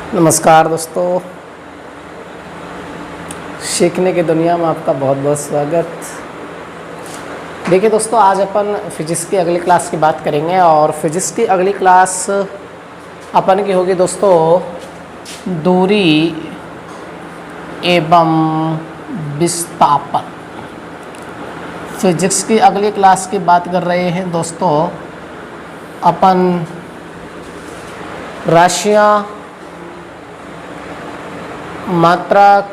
नमस्कार दोस्तों, सीखने की दुनिया में आपका बहुत बहुत स्वागत। देखिए दोस्तों, आज अपन फिजिक्स की अगली क्लास की बात करेंगे और फिजिक्स की अगली क्लास अपन की होगी दोस्तों दूरी एवं विस्थापन। फिजिक्स की अगली क्लास की बात कर रहे हैं दोस्तों अपन राशियाँ, मात्रक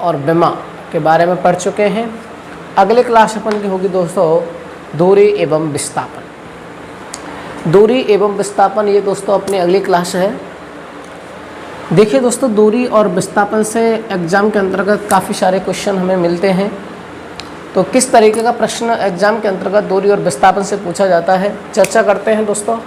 और विमा के बारे में पढ़ चुके हैं। अगली क्लास अपन की होगी दोस्तों दूरी एवं विस्थापन। दूरी एवं विस्थापन ये दोस्तों अपनी अगली क्लास है। देखिए दोस्तों, दूरी और विस्थापन से एग्ज़ाम के अंतर्गत काफ़ी सारे क्वेश्चन हमें मिलते हैं। तो किस तरीके का प्रश्न एग्ज़ाम के अंतर्गत दूरी और विस्थापन से पूछा जाता है, चर्चा करते हैं दोस्तों।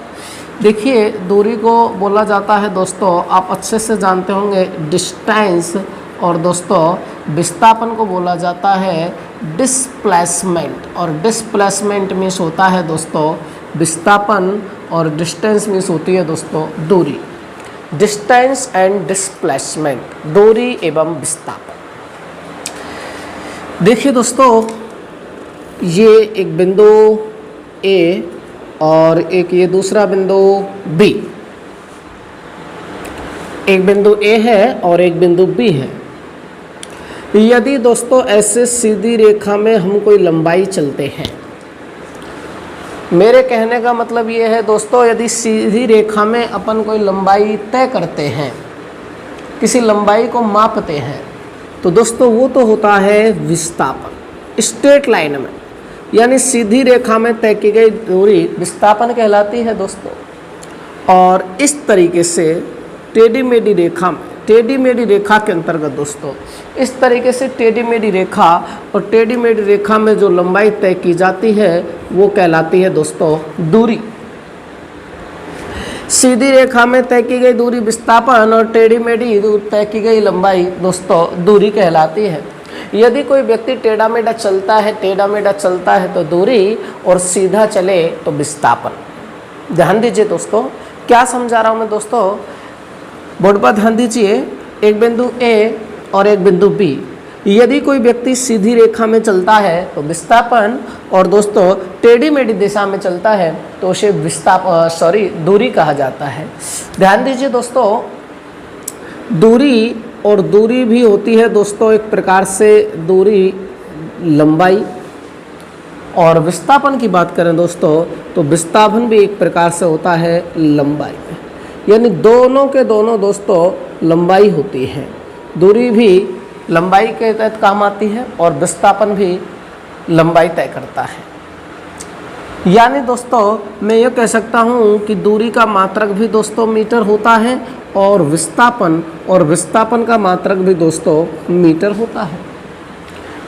देखिए, दूरी को बोला जाता है दोस्तों, आप अच्छे से जानते होंगे, डिस्टेंस, और दोस्तों विस्थापन को बोला जाता है डिस्प्लेसमेंट। और डिस्प्लेसमेंट मीन्स होता है दोस्तों विस्थापन और डिस्टेंस मीन्स होती है दोस्तों दूरी। डिस्टेंस एंड डिस्प्लेसमेंट, दूरी एवं विस्थापन। देखिए दोस्तों, ये एक बिंदु ए और एक ये दूसरा बिंदु बी। एक बिंदु ए है और एक बिंदु बी है। यदि दोस्तों ऐसे सीधी रेखा में हम कोई लंबाई चलते हैं, मेरे कहने का मतलब ये है दोस्तों, यदि सीधी रेखा में अपन कोई लंबाई तय करते हैं, किसी लंबाई को मापते हैं, तो दोस्तों वो तो होता है विस्थापन। स्ट्रेट लाइन में यानी सीधी रेखा में तय की गई दूरी विस्थापन कहलाती है दोस्तों। और इस तरीके से टेढ़ी मेढ़ी रेखा में, टेढ़ी मेढ़ी रेखा के अंतर्गत दोस्तों, इस तरीके से टेढ़ी मेढ़ी रेखा और टेढ़ी मेढ़ी रेखा में जो लंबाई तय की जाती है वो कहलाती है दोस्तों दूरी। सीधी रेखा में तय की गई दूरी विस्थापन और टेढ़ी मेढ़ी तय की गई लंबाई दोस्तों दूरी कहलाती है। यदि कोई व्यक्ति टेढ़ा मेढ़ा चलता है तो दूरी, और सीधा चले तो विस्थापन। ध्यान दीजिए दोस्तों, क्या समझा रहा हूँ मैं दोस्तों, बोर्ड पर ध्यान दीजिए। एक बिंदु ए और एक बिंदु बी, यदि कोई व्यक्ति सीधी रेखा में चलता है तो विस्थापन, और दोस्तों टेढ़ी मेढ़ी दिशा में चलता है तो उसे दूरी कहा जाता है। ध्यान दीजिए दोस्तों, दूरी और दूरी भी होती है दोस्तों एक प्रकार से दूरी लंबाई। और विस्थापन की बात करें दोस्तों तो विस्थापन भी एक प्रकार से होता है लंबाई। यानी दोनों के दोनों दोस्तों लंबाई होती है। दूरी भी लंबाई के तहत काम आती है और विस्थापन भी लंबाई तय करता है। यानी दोस्तों मैं ये कह सकता हूँ कि दूरी का मात्रक भी दोस्तों मीटर होता है और विस्थापन का मात्रक भी दोस्तों मीटर होता है।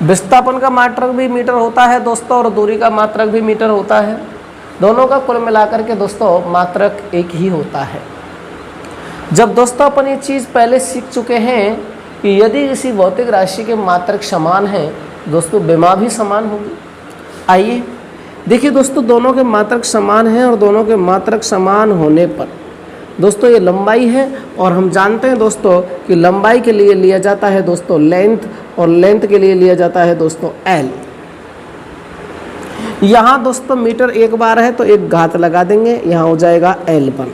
विस्थापन का मात्रक भी मीटर होता है दोस्तों और दूरी का मात्रक भी मीटर होता है। दोनों का कुल मिलाकर के दोस्तों मात्रक एक ही होता है। जब दोस्तों अपन ये चीज़ पहले सीख चुके हैं कि यदि किसी भौतिक राशि के मात्रक समान हैं दोस्तों, विमा भी समान होगी। आइए देखिए दोस्तों, दोनों के मात्रक समान हैं और दोनों के मात्रक समान होने पर दोस्तों ये लंबाई है। और हम जानते हैं दोस्तों कि लंबाई के लिए लिया जाता है दोस्तों लेंथ, और लेंथ के लिए लिया जाता है दोस्तों एल। यहाँ दोस्तों मीटर एक बार है तो एक घात लगा देंगे, यहाँ हो जाएगा L1।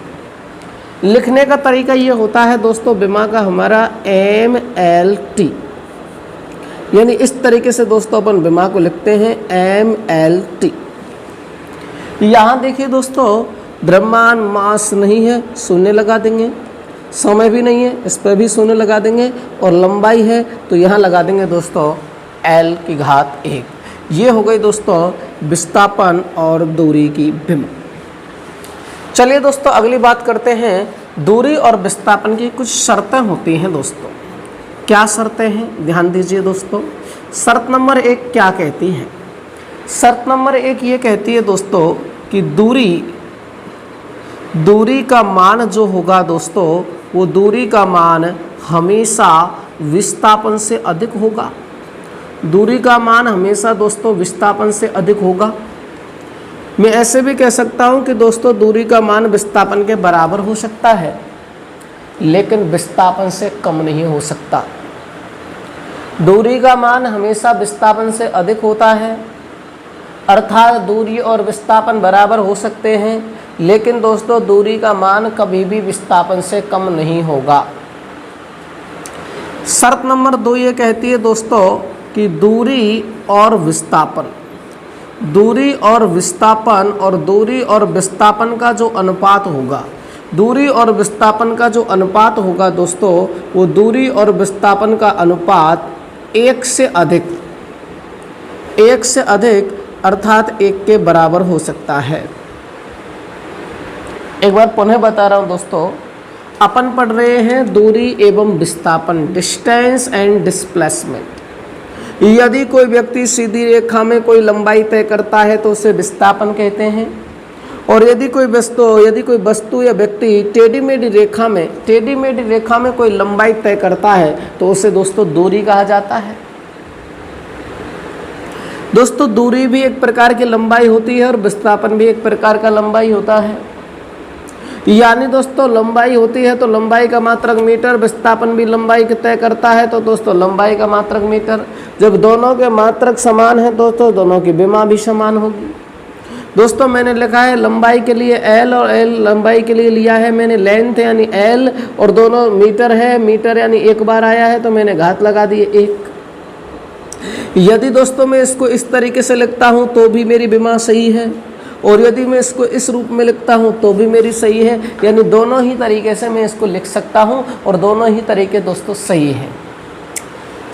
लिखने का तरीका ये होता है दोस्तों विमा का हमारा MLT। यानी इस तरीके से दोस्तों अपन विमा को लिखते हैं MLT। यहाँ देखिए दोस्तों, द्रव्यमान मास नहीं है, शून्य लगा देंगे। समय भी नहीं है, इस पर भी शून्य लगा देंगे। और लंबाई है तो यहाँ लगा देंगे दोस्तों L की घात 1। ये हो गई दोस्तों विस्थापन और दूरी की विमा। चलिए दोस्तों अगली बात करते हैं। दूरी और विस्थापन की कुछ शर्तें होती हैं दोस्तों। क्या शर्तें हैं, ध्यान दीजिए दोस्तों। शर्त नंबर 1 क्या कहती है? शर्त नंबर 1 ये कहती है दोस्तों कि दूरी का मान जो होगा दोस्तों, वो दूरी का मान हमेशा विस्थापन से अधिक होगा। दूरी का मान हमेशा दोस्तों विस्थापन से अधिक होगा। मैं ऐसे भी कह सकता हूँ कि दोस्तों दूरी का मान विस्थापन के बराबर हो सकता है। लेकिन विस्थापन से कम नहीं हो सकता। दूरी का मान हमेशा विस्थापन से अधिक होता है, अर्थात दूरी और विस्थापन बराबर हो सकते हैं, लेकिन दोस्तों दूरी का मान कभी भी विस्थापन से कम नहीं होगा। शर्त नंबर 2 ये कहती है दोस्तों कि दूरी और विस्थापन दूरी और विस्थापन का जो अनुपात होगा, दूरी और विस्थापन का जो अनुपात होगा दोस्तों, वो दूरी और विस्थापन का अनुपात 1 से अधिक अर्थात 1 के बराबर हो सकता है। एक बार पुनः बता रहा हूँ दोस्तों, अपन पढ़ रहे हैं दूरी एवं विस्थापन, डिस्टेंस एंड डिस्प्लेसमेंट। यदि कोई व्यक्ति सीधी रेखा में कोई लंबाई तय करता है तो उसे विस्थापन कहते हैं, और यदि कोई वस्तु या व्यक्ति टेढ़ी मेढ़ी रेखा में कोई लंबाई तय करता है तो उसे दोस्तों दूरी कहा जाता है। दोस्तों दूरी भी एक प्रकार की लंबाई होती है और विस्थापन भी एक प्रकार का लंबाई होता है। यानी दोस्तों लंबाई होती है तो लंबाई का मात्रक मीटर, विस्थापन भी लंबाई के तय करता है तो दोस्तों लंबाई का मात्रक मीटर। जब दोनों के मात्रक समान है दोस्तों, दोनों की विमा भी समान होगी। दोस्तों मैंने लिखा है लंबाई के लिए L और L लंबाई के लिए लिया है मैंने लेंथ यानी L, और दोनों मीटर है, मीटर यानी एक बार आया है तो मैंने घात लगा दी 1। यदि दोस्तों मैं इसको इस तरीके से लिखता हूँ तो भी मेरी विमा सही है, और यदि मैं इसको इस रूप में लिखता हूँ तो भी मेरी सही है। यानी दोनों ही तरीके से मैं इसको लिख सकता हूँ और दोनों ही तरीके दोस्तों सही है।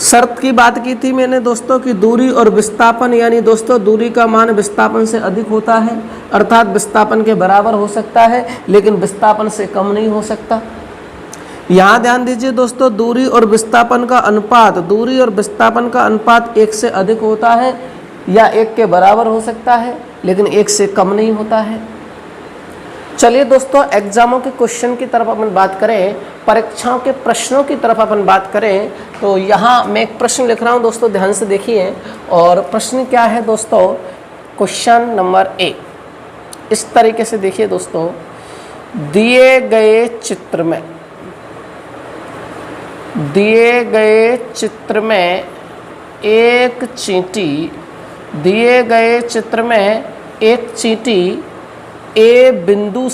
शर्त की बात की थी मैंने दोस्तों कि दूरी और विस्थापन, यानी दोस्तों दूरी का मान विस्थापन से अधिक होता है, अर्थात विस्थापन के बराबर हो सकता है, लेकिन विस्थापन से कम नहीं हो सकता। यहाँ ध्यान दीजिए दोस्तों, दूरी और विस्थापन का अनुपात 1 से अधिक होता है या 1 के बराबर हो सकता है, लेकिन 1 से कम नहीं होता है। चलिए दोस्तों एग्जामों के क्वेश्चन की तरफ अपन बात करें, परीक्षाओं के प्रश्नों की तरफ अपन बात करें, तो यहाँ मैं एक प्रश्न लिख रहा हूँ दोस्तों, ध्यान से देखिए। और प्रश्न क्या है दोस्तों, क्वेश्चन नंबर 1 इस तरीके से देखिए दोस्तों, दिए गए चित्र में एक चींटी ए बिंदु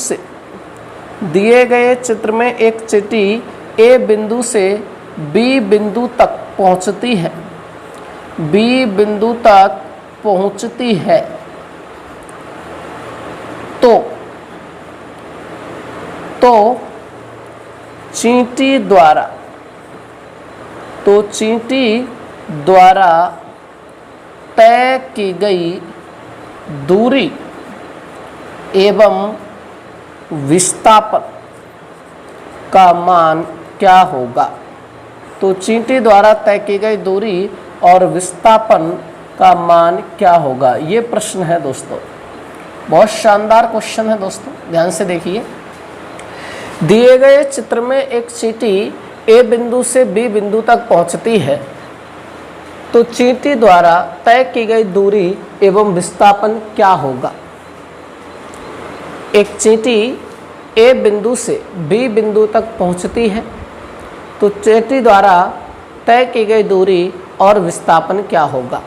से बी बिंदु तक पहुंचती है, तो चींटी द्वारा तय की गई दूरी एवं विस्थापन का मान क्या होगा। तो चींटी द्वारा तय की गई दूरी और विस्थापन का मान क्या होगा, ये प्रश्न है दोस्तों। बहुत शानदार क्वेश्चन है दोस्तों, ध्यान से देखिए। दिए गए चित्र में एक चींटी ए बिंदु से बी बिंदु तक पहुंचती है, तो चींटी द्वारा तय की गई दूरी एवं विस्थापन क्या होगा। एक चींटी ए बिंदु से बी बिंदु तक पहुंचती है, तो चींटी द्वारा तय की गई दूरी और विस्थापन क्या होगा।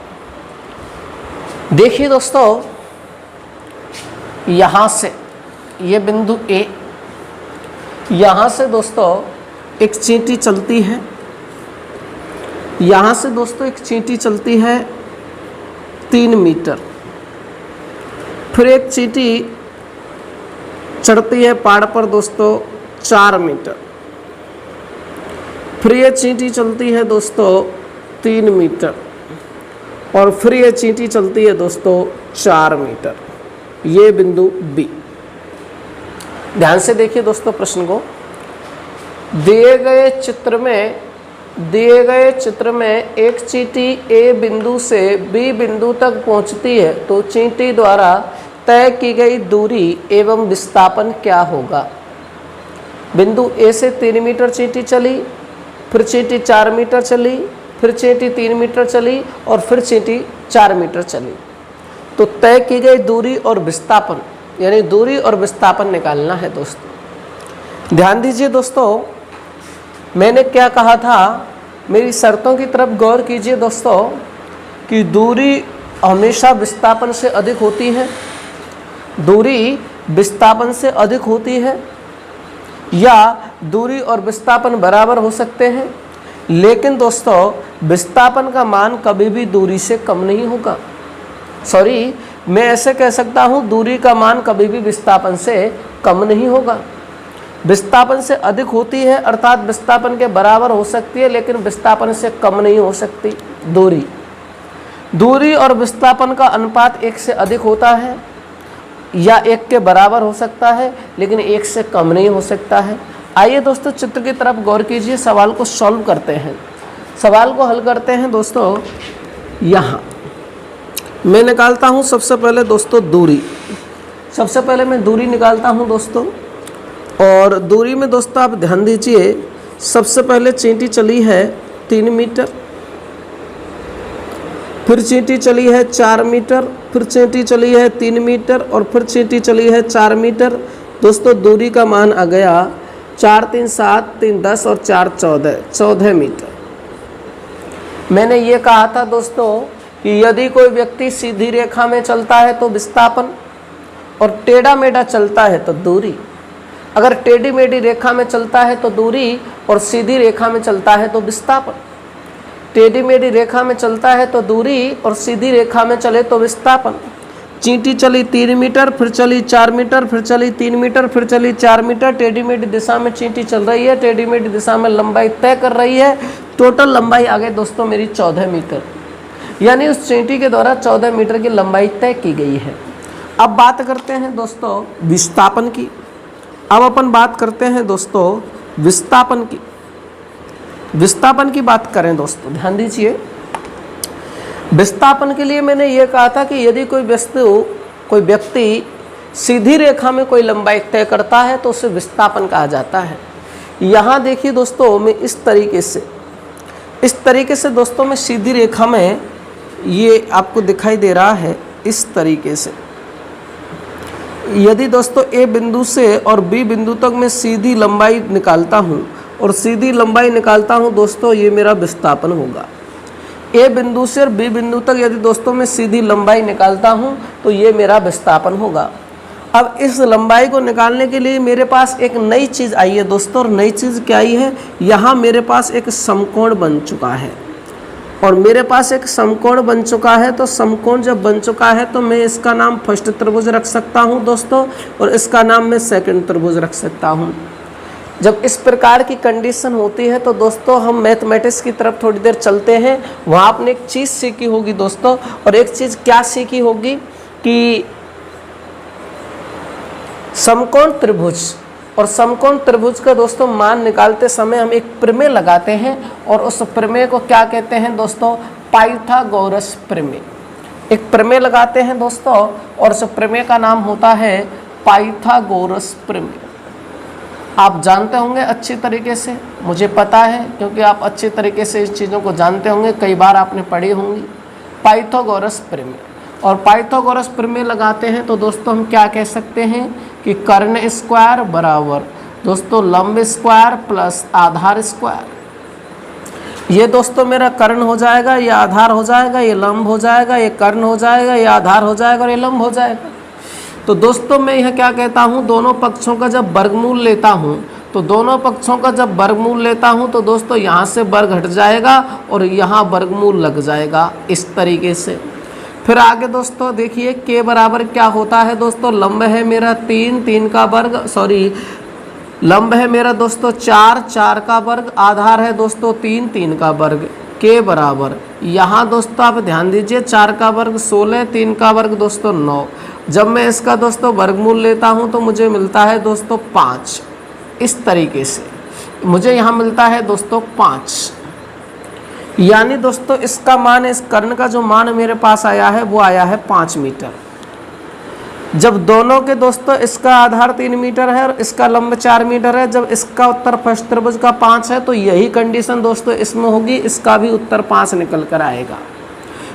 देखिए दोस्तों, यहाँ से ये बिंदु ए, यहाँ से दोस्तों एक चींटी चलती है, यहाँ से दोस्तों एक चींटी चलती है 3 मीटर, फिर एक चींटी चढ़ती है पहाड़ पर दोस्तों 4 मीटर, फिर ये चींटी चलती है दोस्तों 3 मीटर, और फिर ये चींटी चलती है दोस्तों 4 मीटर। ये बिंदु बी। ध्यान से देखिए दोस्तों प्रश्न को। दिए गए चित्र में एक चींटी ए बिंदु से बी बिंदु तक पहुंचती है, तो चींटी द्वारा तय की गई दूरी एवं विस्थापन क्या होगा। बिंदु ए से 3 मीटर चींटी चली, फिर चींटी 4 मीटर चली, फिर चींटी 3 मीटर चली, और फिर चींटी 4 मीटर चली। तो तय की गई दूरी और विस्थापन, यानी दूरी और विस्थापन निकालना है दोस्तों। ध्यान दीजिए दोस्तों, मैंने क्या कहा था, मेरी शर्तों की तरफ गौर कीजिए दोस्तों कि दूरी हमेशा विस्थापन से अधिक होती है, दूरी विस्थापन से अधिक होती है, या दूरी और विस्थापन बराबर हो सकते हैं, लेकिन दोस्तों विस्थापन का मान कभी भी दूरी से कम नहीं होगा। सॉरी, मैं ऐसे कह सकता हूँ दूरी का मान कभी भी विस्थापन से कम नहीं होगा। विस्थापन से अधिक होती है अर्थात विस्थापन के बराबर हो सकती है, लेकिन विस्थापन से कम नहीं हो सकती। दूरी और विस्थापन का अनुपात 1 से अधिक होता है या 1 के बराबर हो सकता है, लेकिन 1 से कम नहीं हो सकता है। आइए दोस्तों चित्र की तरफ गौर कीजिए, सवाल को सॉल्व करते हैं। सवाल को हल करते हैं दोस्तों। यहाँ मैं निकालता हूँ सबसे पहले दोस्तों दूरी। सबसे पहले मैं दूरी निकालता हूँ दोस्तों, और दूरी में दोस्तों आप ध्यान दीजिए, सबसे पहले चींटी चली है 3 मीटर, फिर चींटी चली है 4 मीटर, फिर चींटी चली है 3 मीटर, और फिर चींटी चली है 4 मीटर। दोस्तों दूरी का मान आ गया 4 3 7 3 10 और 4 14 मीटर। मैंने ये कहा था दोस्तों कि यदि कोई व्यक्ति सीधी रेखा में चलता है तो विस्थापन, और टेढ़ा मेढ़ा चलता है तो दूरी। अगर टेढ़ी मेढ़ी रेखा में चलता है तो दूरी, और सीधी रेखा में चलता है तो विस्थापन। टेढ़ी मेढ़ी रेखा में चलता है तो दूरी, और सीधी रेखा में चले तो विस्थापन। चींटी चली 3 मीटर, फिर चली 4 मीटर, फिर चली 3 मीटर, फिर चली 4 मीटर। टेढ़ी मेढ़ी दिशा में चींटी चल रही है, टेढ़ी मेढ़ी दिशा में लंबाई तय कर रही है। टोटल लंबाई आ गई दोस्तों मेरी 14 मीटर, यानी उस चींटी के द्वारा 14 मीटर की लंबाई तय की गई है। अब बात करते हैं दोस्तों विस्थापन की। अब अपन बात करते हैं दोस्तों विस्थापन की। विस्थापन की बात करें दोस्तों, ध्यान दीजिए। विस्थापन के लिए मैंने ये कहा था कि यदि कोई व्यक्ति सीधी रेखा में कोई लंबाई तय करता है तो उसे विस्थापन कहा जाता है। यहाँ देखिए दोस्तों, मैं इस तरीके से दोस्तों मैं सीधी रेखा में, ये आपको दिखाई दे रहा है इस तरीके से। यदि दोस्तों ए बिंदु से और बी बिंदु तक मैं सीधी लंबाई निकालता हूँ, और सीधी लंबाई निकालता हूँ दोस्तों, ये मेरा विस्थापन होगा। ए बिंदु से और बी बिंदु तक यदि दोस्तों मैं सीधी लंबाई निकालता हूँ तो ये मेरा विस्थापन होगा। अब इस लंबाई को निकालने के लिए मेरे पास एक नई चीज़ आई है दोस्तों, और नई चीज़ क्या आई है, यहाँ मेरे पास एक समकोण बन चुका है। और मेरे पास एक समकोण बन चुका है, तो समकोण जब बन चुका है तो मैं इसका नाम फर्स्ट त्रिभुज रख सकता हूँ दोस्तों, और इसका नाम मैं सेकंड त्रिभुज रख सकता हूँ। जब इस प्रकार की कंडीशन होती है तो दोस्तों हम मैथमेटिक्स की तरफ थोड़ी देर चलते हैं। वहाँ आपने एक चीज़ सीखी होगी दोस्तों, और एक चीज़ क्या सीखी होगी कि समकोण त्रिभुज, और समकोण त्रिभुज का दोस्तों मान निकालते समय हम एक प्रमेय लगाते हैं, और उस प्रमेय को क्या कहते हैं दोस्तों, पाइथागोरस प्रमेय। एक प्रमेय लगाते हैं दोस्तों, और उस प्रमेय का नाम होता है पाइथागोरस प्रमेय। आप जानते होंगे अच्छी तरीके से, मुझे पता है, क्योंकि आप अच्छी तरीके से इस चीज़ों को जानते होंगे, कई बार आपने पढ़ी होंगी पाइथागोरस प्रमेय। और पाइथागोरस प्रमेय लगाते हैं तो दोस्तों हम क्या कह सकते हैं कि कर्ण स्क्वायर बराबर दोस्तों लंब स्क्वायर प्लस आधार स्क्वायर। ये दोस्तों मेरा कर्ण हो जाएगा, ये आधार हो जाएगा, ये लंब हो जाएगा, ये कर्ण हो जाएगा, ये आधार हो जाएगा, और ये लंब हो जाएगा। तो दोस्तों मैं यह क्या कहता हूँ, दोनों पक्षों का जब वर्गमूल लेता हूँ, तो दोनों पक्षों का जब वर्गमूल लेता हूँ तो दोस्तों यहाँ से वर्ग हट जाएगा और यहाँ वर्गमूल लग जाएगा इस तरीके से। फिर आगे दोस्तों देखिए के बराबर क्या होता है दोस्तों, लंब है मेरा 3 का वर्ग, लंब है मेरा दोस्तों 4 का वर्ग, आधार है दोस्तों 3 का वर्ग। के बराबर यहाँ दोस्तों आप ध्यान दीजिए 4 का वर्ग 16, 3 का वर्ग दोस्तों 9। जब मैं इसका दोस्तों वर्गमूल लेता हूँ तो मुझे मिलता है दोस्तों 5। इस तरीके से मुझे यहाँ मिलता है दोस्तों 5, यानी दोस्तों इसका मान, इस कर्ण का जो मान मेरे पास आया है वो आया है 5 मीटर। जब दोनों के दोस्तों इसका आधार 3 मीटर है और इसका लंब 4 मीटर है, जब इसका उत्तर फर्स्ट त्रिभुज का 5 है तो यही कंडीशन दोस्तों इसमें होगी, इसका भी उत्तर 5 निकल कर आएगा।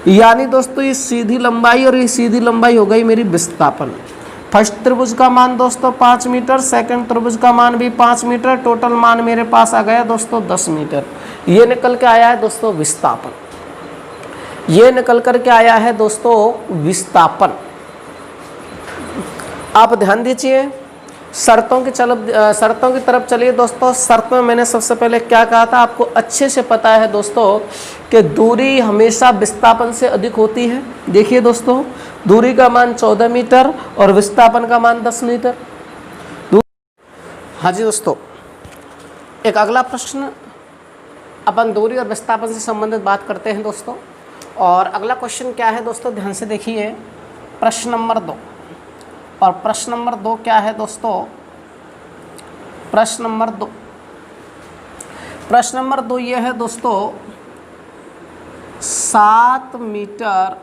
यानी दोस्तों ये सीधी लंबाई और ये सीधी लंबाई हो गई मेरी विस्थापन। फर्स्ट त्रिभुज का मान दोस्तों 5 मीटर, सेकंड त्रिभुज का मान भी 5 मीटर, टोटल मान मेरे पास आ गया दोस्तों 10 मीटर। ये निकल के आया है दोस्तों विस्थापन, ये निकल कर के आया है दोस्तों विस्थापन। आप ध्यान दीजिए, शर्तों की तरफ चलिए दोस्तों। शर्त में मैंने सबसे पहले क्या कहा था, आपको अच्छे से पता है दोस्तों कि दूरी हमेशा विस्थापन से अधिक होती है। देखिए दोस्तों, दूरी का मान 14 मीटर और विस्थापन का मान 10 मीटर। हाँ जी दोस्तों, एक अगला प्रश्न, अपन दूरी और विस्थापन से संबंधित बात करते हैं दोस्तों। और अगला क्वेश्चन क्या है दोस्तों, ध्यान से देखिए, प्रश्न नंबर 2। और प्रश्न नंबर 2 क्या है दोस्तों, प्रश्न नंबर 2 ये है दोस्तों 7 मीटर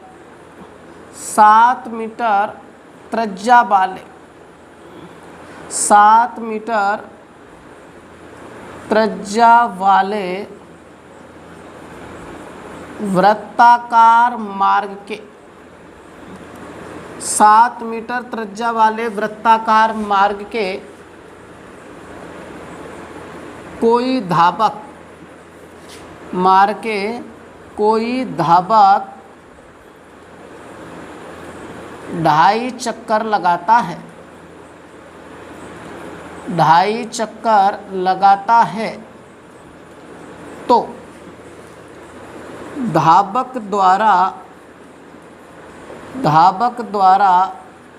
त्रिज्या वाले, 7 मीटर त्रिज्या वाले वृत्ताकार मार्ग के, 7 मीटर त्रिज्या वाले वृत्ताकार मार्ग के कोई धावक, मार्ग के कोई धावक 2.5 चक्कर लगाता है, 2.5 चक्कर लगाता है, तो धावक द्वारा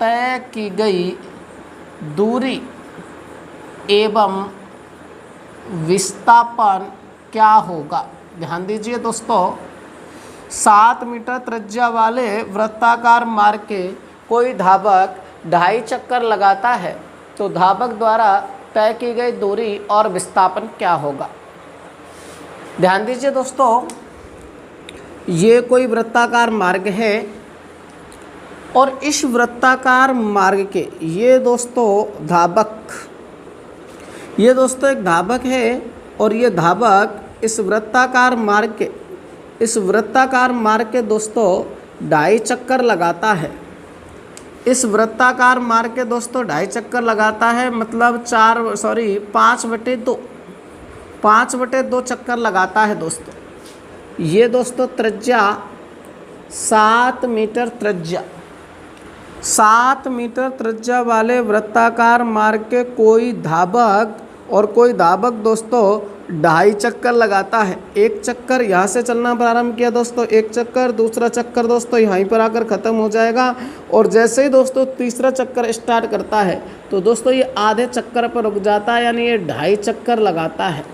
तय की गई दूरी एवं विस्थापन क्या होगा। ध्यान दीजिए दोस्तों, 7 मीटर त्रिज्या वाले वृत्ताकार मार्ग के कोई धावक 2.5 चक्कर लगाता है, तो धावक द्वारा तय की गई दूरी और विस्थापन क्या होगा। ध्यान दीजिए दोस्तों, ये कोई वृत्ताकार मार्ग है और इस वृत्ताकार मार्ग के ये दोस्तों एक धावक है और ये धावक इस वृत्ताकार मार्ग के दोस्तों 2.5 चक्कर लगाता है। इस वृत्ताकार मार्ग के दोस्तों 2.5 चक्कर लगाता है, मतलब 5/2 चक्कर लगाता है दोस्तों। ये दोस्तों त्रिज्या 7 मीटर त्रिज्या वाले वृत्ताकार मार्ग के कोई धावक दोस्तों 2.5 चक्कर लगाता है। एक चक्कर यहाँ से चलना प्रारंभ किया दोस्तों, एक चक्कर, दूसरा चक्कर दोस्तों यहीं पर आकर ख़त्म हो जाएगा, और जैसे ही दोस्तों तीसरा चक्कर स्टार्ट करता है तो दोस्तों ये आधे चक्कर पर रुक जाता है, यानी ये 2.5 चक्कर लगाता है।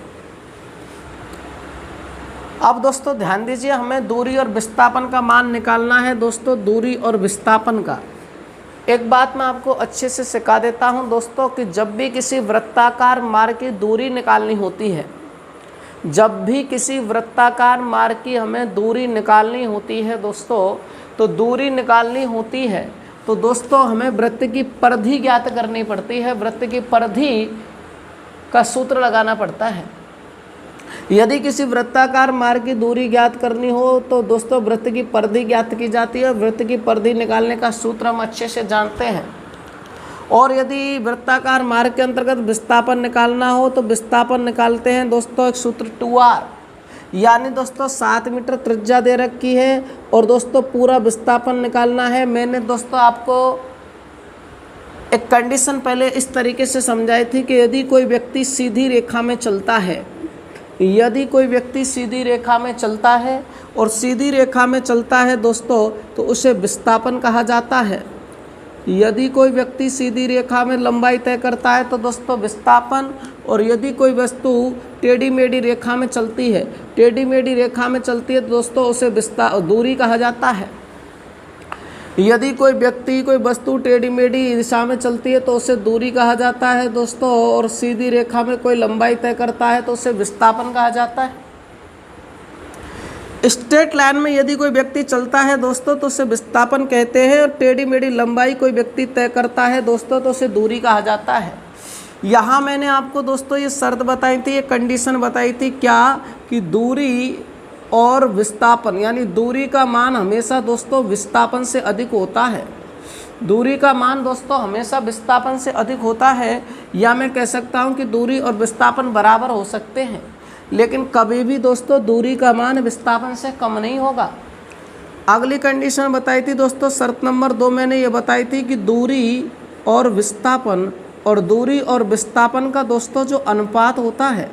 अब दोस्तों ध्यान दीजिए, हमें दूरी और विस्थापन का मान निकालना है दोस्तों। दूरी और विस्थापन का एक बात मैं आपको अच्छे से सिखा देता हूं दोस्तों कि जब भी किसी वृत्ताकार मार्ग की दूरी निकालनी होती है, जब भी किसी वृत्ताकार मार्ग की हमें दूरी निकालनी होती है दोस्तों, तो दूरी निकालनी होती है तो दोस्तों हमें वृत्त की परिधि ज्ञात करनी पड़ती है। वृत्त की परिधि का सूत्र लगाना पड़ता है। यदि किसी वृत्ताकार मार्ग की दूरी ज्ञात करनी हो तो दोस्तों वृत्त की परिधि ज्ञात की जाती है। वृत्त की परिधि निकालने का सूत्र हम अच्छे से जानते हैं। और यदि वृत्ताकार मार्ग के अंतर्गत विस्थापन निकालना हो तो विस्थापन निकालते हैं दोस्तों एक सूत्र 2r, यानी दोस्तों 7 मीटर त्रिज्या दे रखी है और दोस्तों पूरा विस्थापन निकालना है। मैंने दोस्तों आपको एक कंडीशन पहले इस तरीके से समझाई थी कि यदि कोई व्यक्ति सीधी रेखा में चलता है, यदि कोई व्यक्ति सीधी रेखा में चलता है और सीधी रेखा में चलता है दोस्तों तो उसे विस्थापन कहा जाता है। यदि कोई व्यक्ति सीधी रेखा में लंबाई तय करता है तो दोस्तों विस्थापन, और यदि कोई वस्तु टेढ़ी मेढ़ी रेखा में चलती है, टेढ़ी मेढ़ी रेखा में चलती है तो दोस्तों उसे दूरी कहा जाता है। यदि कोई व्यक्ति कोई वस्तु टेढ़ी मेढ़ी दिशा में चलती है तो उसे दूरी कहा जाता है दोस्तों, और सीधी रेखा में कोई लंबाई तय करता है तो उसे विस्थापन कहा जाता है। स्ट्रेट लाइन में यदि कोई व्यक्ति चलता है दोस्तों तो उसे विस्थापन कहते हैं, और टेढ़ी मेढ़ी लंबाई कोई व्यक्ति तय करता है दोस्तों तो उसे दूरी कहा जाता है। यहाँ मैंने आपको दोस्तों ये शर्त बताई थी, ये कंडीशन बताई थी क्या, कि दूरी और विस्थापन, यानी दूरी का मान हमेशा दोस्तों विस्थापन से अधिक होता है। दूरी का मान दोस्तों हमेशा विस्थापन से अधिक होता है, या मैं कह सकता हूँ कि दूरी और विस्थापन बराबर हो सकते हैं, लेकिन कभी भी दोस्तों दूरी का मान विस्थापन से कम नहीं होगा। अगली कंडीशन बताई थी दोस्तों, शर्त नंबर 2 मैंने ये बताई थी कि दूरी और विस्थापन का दोस्तों जो अनुपात होता है,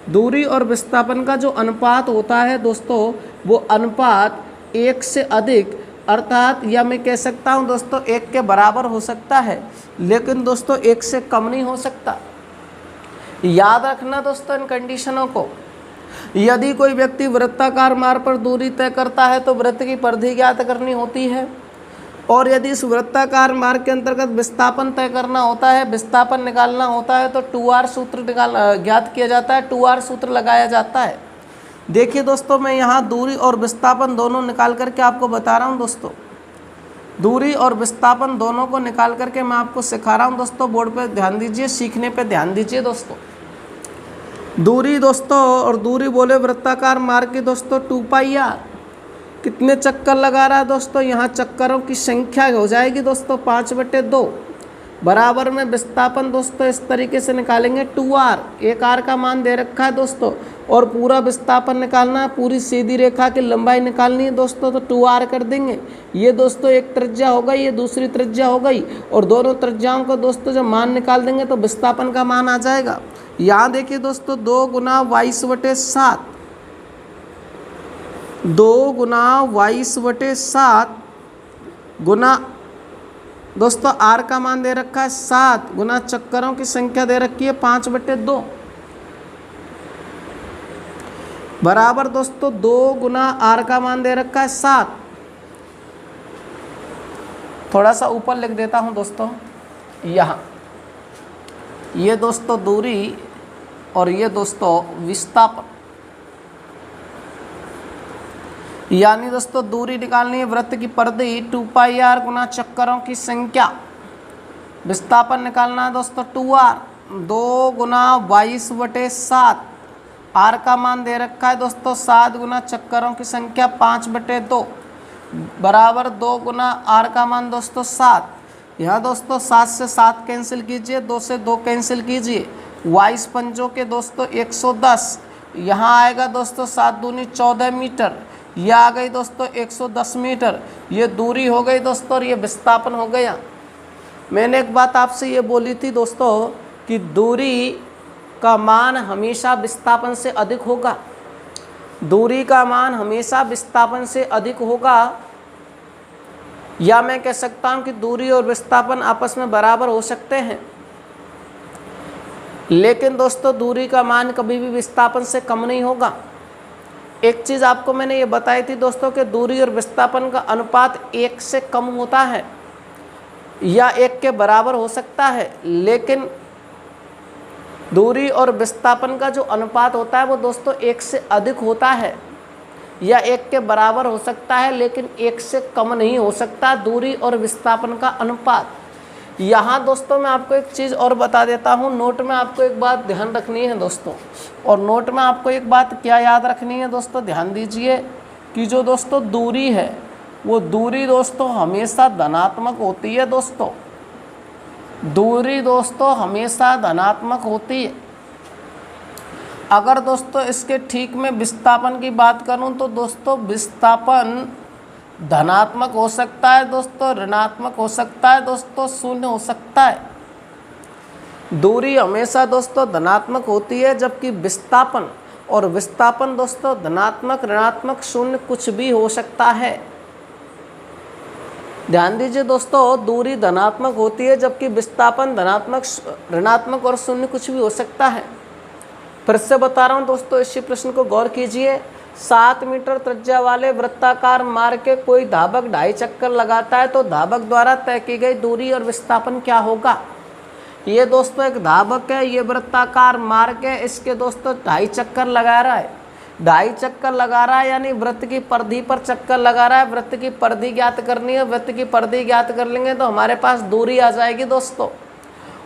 दूरी और विस्थापन का जो अनुपात होता है दोस्तों, वो अनुपात 1 से अधिक, अर्थात या मैं कह सकता हूँ दोस्तों 1 के बराबर हो सकता है, लेकिन दोस्तों 1 से कम नहीं हो सकता। याद रखना दोस्तों इन कंडीशनों को। यदि कोई व्यक्ति वृत्ताकार मार्ग पर दूरी तय करता है तो वृत्त की परिधि ज्ञात करनी होती है, और यदि इस वृत्ताकार मार्ग के अंतर्गत विस्थापन तय करना होता है, विस्थापन निकालना होता है, तो 2r सूत्र ज्ञात किया जाता है, 2r सूत्र लगाया जाता है। देखिए दोस्तों, मैं यहाँ दूरी और विस्थापन दोनों निकाल करके आपको बता रहा हूँ दोस्तों, दूरी और विस्थापन दोनों को निकाल करके मैं आपको सिखा रहा हूँ दोस्तों। बोर्ड पे ध्यान दीजिए, सीखने पे ध्यान दीजिए दोस्तों। दूरी दोस्तों, और दूरी बोले वृत्ताकार मार्ग की दोस्तों 2πr, कितने चक्कर लगा रहा है दोस्तों, यहाँ चक्करों की संख्या हो जाएगी दोस्तों 5/2, बराबर में विस्थापन दोस्तों इस तरीके से निकालेंगे 2r, एक r का मान दे रखा है दोस्तों, और पूरा विस्थापन निकालना है, पूरी सीधी रेखा की लंबाई निकालनी है दोस्तों, तो 2r कर देंगे। ये दोस्तों एक त्रिज्या हो गई, ये दूसरी त्रिज्या हो गई, और दोनों त्रिज्याओं को दोस्तों जब मान निकाल देंगे तो विस्थापन का मान आ जाएगा। यहाँ देखिए दोस्तों 2 गुना 22/7, 2 गुना 22/7 गुना दोस्तों r का मान दे रखा है 7, गुना चक्करों की संख्या दे रखी है 5/2, बराबर दोस्तों 2 गुना r का मान दे रखा है 7। थोड़ा सा ऊपर लिख देता हूं दोस्तों, यहाँ ये दोस्तों दूरी और ये दोस्तों विस्थापन, यानी दोस्तों दूरी निकालनी है वृत्त की परिधि 2πr गुना चक्करों की संख्या, विस्थापन निकालना है दोस्तों 2r, 2 गुना 22/7, r का मान दे रखा है दोस्तों 7 गुना चक्करों की संख्या 5/2, बराबर 2 गुना r का मान दोस्तों 7। यहाँ दोस्तों 7 से 7 कैंसिल कीजिए, 2 से 2 कैंसिल कीजिए, 22 पंजों के दोस्तों 110, यहाँ आएगा दोस्तों 7 दूनी 14 मीटर, ये आ गई दोस्तों 110 मीटर, ये दूरी हो गई दोस्तों, और ये विस्थापन हो गया। मैंने एक बात आपसे ये बोली थी दोस्तों कि दूरी का मान हमेशा विस्थापन से अधिक होगा, दूरी का मान हमेशा विस्थापन से अधिक होगा, या मैं कह सकता हूँ कि दूरी और विस्थापन आपस में बराबर हो सकते हैं, लेकिन दोस्तों दूरी का मान कभी भी विस्थापन से कम नहीं होगा। एक चीज़ आपको मैंने ये बताई थी दोस्तों कि दूरी और विस्थापन का अनुपात 1 से कम होता है या 1 के बराबर हो सकता है, लेकिन दूरी और विस्थापन का जो अनुपात होता है वो दोस्तों 1 से अधिक होता है, या 1 के बराबर हो सकता है, लेकिन 1 से कम नहीं हो सकता दूरी और विस्थापन का अनुपात। यहाँ दोस्तों मैं आपको एक चीज़ और बता देता हूँ, नोट में आपको एक बात ध्यान रखनी है दोस्तों, और नोट में आपको एक बात क्या याद रखनी है दोस्तों, ध्यान दीजिए कि जो दोस्तों दूरी है वो दूरी दोस्तों हमेशा धनात्मक होती है दोस्तों, दूरी दोस्तों हमेशा धनात्मक होती है। अगर दोस्तों इसके ठीक में विस्थापन की बात करूं तो दोस्तों विस्थापन धनात्मक हो सकता है दोस्तों, ऋणात्मक हो सकता है दोस्तों, शून्य हो सकता है। दूरी हमेशा दोस्तों धनात्मक होती है, जबकि विस्थापन दोस्तों धनात्मक, ऋणात्मक, शून्य कुछ भी हो सकता है। ध्यान दीजिए दोस्तों, दूरी धनात्मक होती है जबकि विस्थापन धनात्मक, ऋणात्मक और शून्य कुछ भी हो सकता है। फिर से बता रहा हूँ दोस्तों, इसी प्रश्न को गौर कीजिए। 7 मीटर त्रिज्या वाले वृत्ताकार मार्ग के कोई धावक 2.5 चक्कर लगाता है तो धावक द्वारा तय की गई दूरी और विस्थापन क्या होगा। ये दोस्तों एक धावक है, ये वृत्ताकार मार्ग है, इसके दोस्तों 2.5 चक्कर लगा रहा है, 2.5 चक्कर लगा रहा है, यानी वृत्त की परिधि पर चक्कर लगा रहा है। वृत्त की परिधि ज्ञात करनी है, वृत्त की परिधि ज्ञात कर लेंगे तो हमारे पास दूरी आ जाएगी दोस्तों।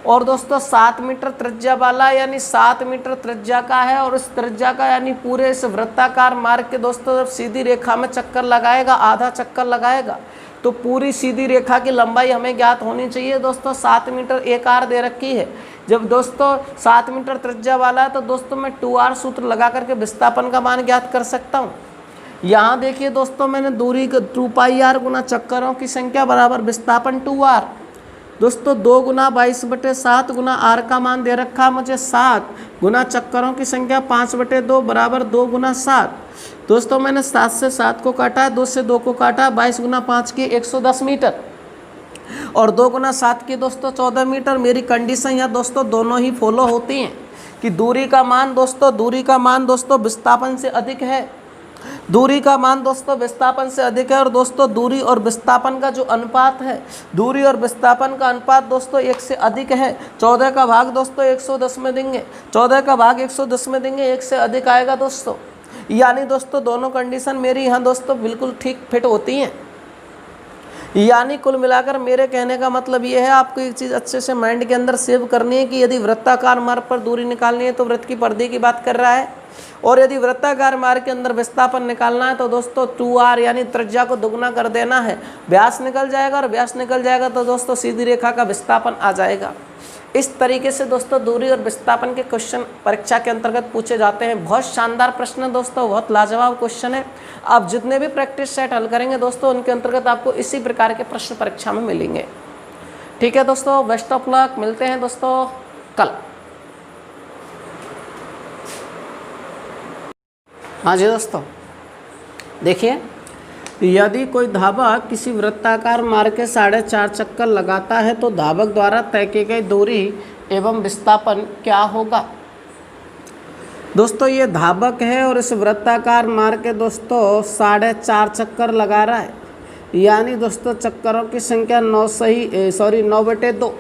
और दोस्तों 7 मीटर त्रिज्या वाला, यानी 7 मीटर त्रिज्या का है, और इस त्रिज्या का यानी पूरे इस वृत्ताकार मार्ग के दोस्तों जब सीधी रेखा में चक्कर लगाएगा, आधा चक्कर लगाएगा, तो पूरी सीधी रेखा की लंबाई हमें ज्ञात होनी चाहिए दोस्तों। 7 मीटर एक आर दे रखी है। जब दोस्तों 7 मीटर त्रिज्या वाला है तो दोस्तों मैं 2r सूत्र लगा करके विस्थापन का मान ज्ञात कर सकता हूँ। यहाँ देखिए दोस्तों मैंने दूरी 2πr गुना चक्करों की संख्या बराबर विस्थापन 2r। दोस्तों 2 गुना 22/7 गुना r का मान दे रखा है मुझे 7 गुना चक्करों की संख्या 5/2 बराबर 2 गुना 7। दोस्तों मैंने 7 से 7 को काटा, 2 से 2 को काटा, 22 गुना 5 की 110 मीटर और 2 गुना 7 की दोस्तों 14 मीटर। मेरी कंडीशन यहाँ दोस्तों दोनों ही फॉलो होती हैं कि दूरी का मान दोस्तों विस्थापन से अधिक है। दूरी का मान दोस्तों विस्थापन से अधिक है और दोस्तों दूरी और विस्थापन का जो अनुपात है, दूरी और विस्थापन का अनुपात दोस्तों 1 से अधिक है। 14 का भाग दोस्तों 110 में देंगे, 14 का भाग 110 में देंगे, 1 से अधिक आएगा दोस्तों। यानी दोस्तों दोनों कंडीशन मेरी यहाँ दोस्तों बिल्कुल ठीक फिट होती हैं। यानी कुल मिलाकर मेरे कहने का मतलब ये है, आपको एक चीज़ अच्छे से माइंड के अंदर सेव करनी है कि यदि वृत्ताकार मार्ग पर दूरी निकालनी है तो वृत्त की परिधि की बात कर रहा है, और यदि वृत्ताकार मार्ग के अंदर विस्थापन निकालना है तो दोस्तों 2r यानी त्रिज्या को दुगना कर देना है, व्यास निकल जाएगा, और व्यास निकल जाएगा तो दोस्तों सीधी रेखा का विस्थापन आ जाएगा। इस तरीके से दोस्तों दूरी और विस्थापन के क्वेश्चन परीक्षा के अंतर्गत पूछे जाते हैं। बहुत शानदार प्रश्न है दोस्तों, बहुत लाजवाब क्वेश्चन है। आप जितने भी प्रैक्टिस सेट हल करेंगे दोस्तों उनके अंतर्गत आपको इसी प्रकार के प्रश्न परीक्षा में मिलेंगे। ठीक है दोस्तों, बेस्ट ऑफ लक, मिलते हैं दोस्तों कल। हाँ जी दोस्तों, देखिए यदि कोई धावक किसी वृत्ताकार मार्ग के 4.5 चक्कर लगाता है तो धावक द्वारा तय की गई दूरी एवं विस्थापन क्या होगा। दोस्तों ये धावक है और इस वृत्ताकार मार्ग के दोस्तों 4.5 चक्कर लगा रहा है, यानी दोस्तों चक्करों की संख्या 9/2,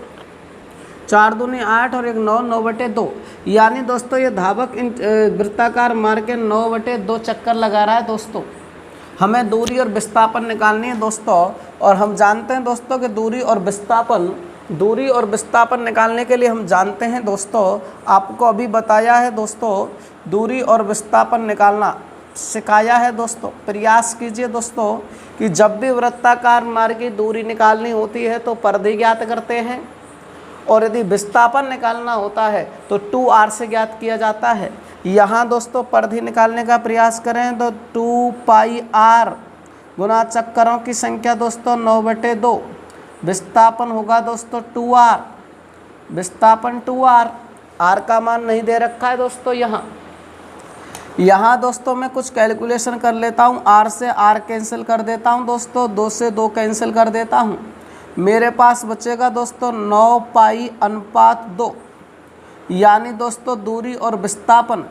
4 दूनी 8 और 1 9/2। यानी दोस्तों ये धावक इन वृत्ताकार मार्ग के 9/2 चक्कर लगा रहा है दोस्तों। हमें दूरी और विस्थापन निकालनी है दोस्तों, और हम जानते हैं दोस्तों कि दूरी और विस्थापन निकालने के लिए हम जानते हैं दोस्तों, आपको अभी बताया है दोस्तों, दूरी और विस्थापन निकालना सिखाया है दोस्तों। प्रयास कीजिए दोस्तों कि जब भी वृत्ताकार मार्ग की दूरी निकालनी होती है तो परिधि ज्ञात करते हैं, और यदि विस्थापन निकालना होता है तो 2r से ज्ञात किया जाता है। यहाँ दोस्तों परिधि निकालने का प्रयास करें तो 2πr गुना चक्करों की संख्या दोस्तों 9/2, विस्थापन होगा दोस्तों 2r, विस्थापन 2r, r का मान नहीं दे रखा है दोस्तों। यहाँ दोस्तों मैं कुछ कैलकुलेशन कर लेता हूँ, r से r कैंसिल कर देता हूँ दोस्तों, 2 से 2 कैंसिल कर देता हूँ, मेरे पास बचेगा दोस्तों 9π/2। यानी दोस्तों दूरी और विस्थापन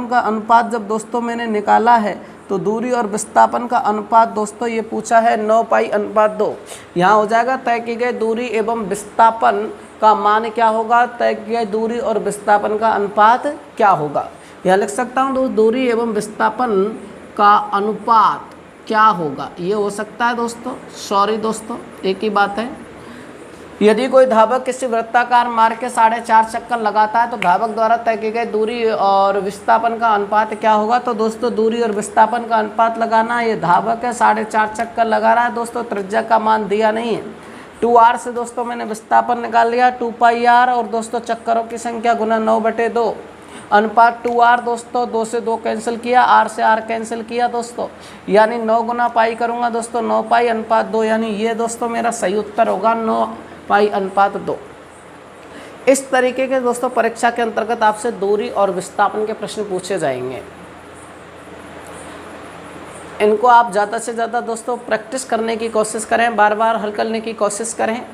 का अनुपात जब दोस्तों मैंने निकाला है तो दूरी और विस्थापन का अनुपात दोस्तों ये पूछा है 9π/2। यहाँ हो जाएगा तय की गई दूरी एवं विस्थापन का मान क्या होगा, तय की गई दूरी और विस्थापन का अनुपात क्या होगा। यहाँ लिख सकता हूँ दूरी एवं विस्थापन का अनुपात क्या होगा, ये हो सकता है दोस्तों। सॉरी दोस्तों, एक ही बात है। यदि कोई धावक किसी वृत्ताकार मार्ग के 4.5 चक्कर लगाता है तो धावक द्वारा तय की गई दूरी और विस्थापन का अनुपात क्या होगा। तो दोस्तों दूरी और विस्थापन का अनुपात लगाना, ये धावक है 4.5 चक्कर लगा रहा है दोस्तों, त्रिज्या का मान दिया नहीं है। 2r से दोस्तों मैंने विस्थापन निकाल लिया 2πr, और दोस्तों चक्करों की संख्या गुना 9/2, अनुपात 2r दोस्तों, 2 से 2 कैंसिल किया, r से r कैंसिल किया दोस्तों, यानी 9 गुना पाई करूँगा दोस्तों 9π अनुपात 2, यानी ये दोस्तों मेरा सही उत्तर होगा 9π/2। इस तरीके के दोस्तों परीक्षा के अंतर्गत आपसे दूरी और विस्थापन के प्रश्न पूछे जाएंगे। इनको आप ज़्यादा से ज़्यादा दोस्तों प्रैक्टिस करने की कोशिश करें, बार बार हल करने की कोशिश करें।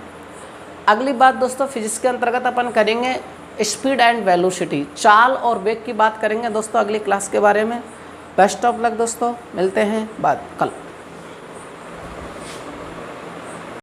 अगली बात दोस्तों फिजिक्स के अंतर्गत अपन करेंगे स्पीड एंड वेलोसिटी, चाल और वेग की बात करेंगे दोस्तों अगली क्लास के बारे में। बेस्ट ऑफ लक दोस्तों, मिलते हैं बाद कल।